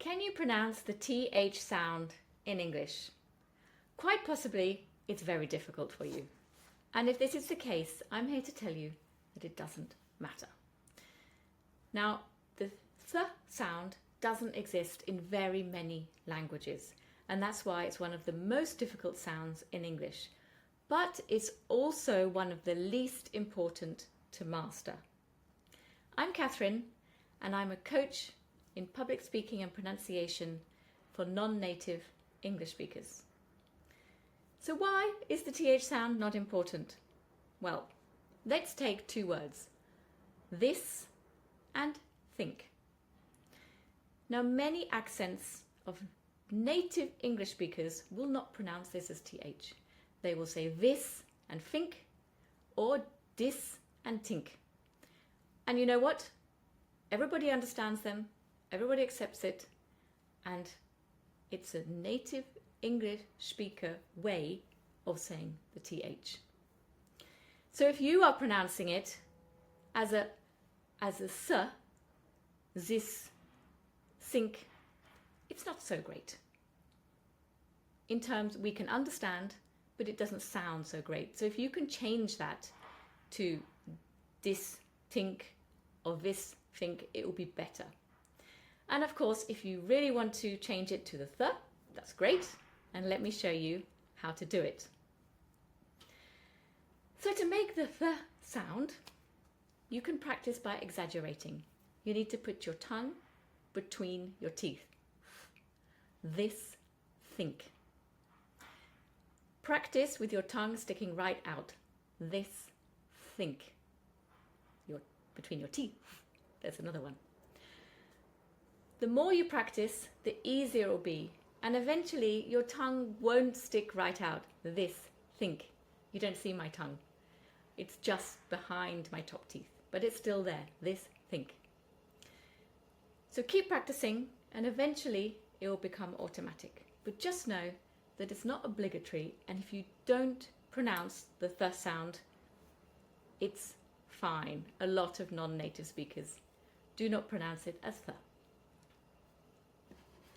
Can you pronounce the TH sound in English? Quite possibly, it's very difficult for you. And if this is the case, I'm here to tell you that it doesn't matter. Now, the th sound doesn't exist in very many languages, and that's why it's one of the most difficult sounds in English. But it's also one of the least important to master. I'm Catherine, and I'm a coach in public speaking and pronunciation for non-native English speakers. So why is the TH sound not important? Well, let's take two words, this and think. Now, many accents of native English speakers will not pronounce this as TH. They will say this and think, or dis and tink. And you know what? Everybody understands them, everybody accepts it, and it's a native English speaker way of saying the TH. So if you are pronouncing it as a s, this, think, it's not so great. In terms we can understand, but it doesn't sound so great. So if you can change that to this, think, or this, think, it will be better. And of course, if you really want to change it to the th, that's great. And let me show you how to do it. So to make the th sound, you can practice by exaggerating. You need to put your tongue between your teeth. This, think. Practice with your tongue sticking right out. This, think. Between your teeth. There's another one. The more you practice, the easier it will be. And eventually your tongue won't stick right out. This, think. You don't see my tongue. It's just behind my top teeth, but it's still there. This, think. So keep practicing and eventually it will become automatic. But just know that it's not obligatory, and if you don't pronounce the th sound, it's fine. A lot of non-native speakers do not pronounce it as th.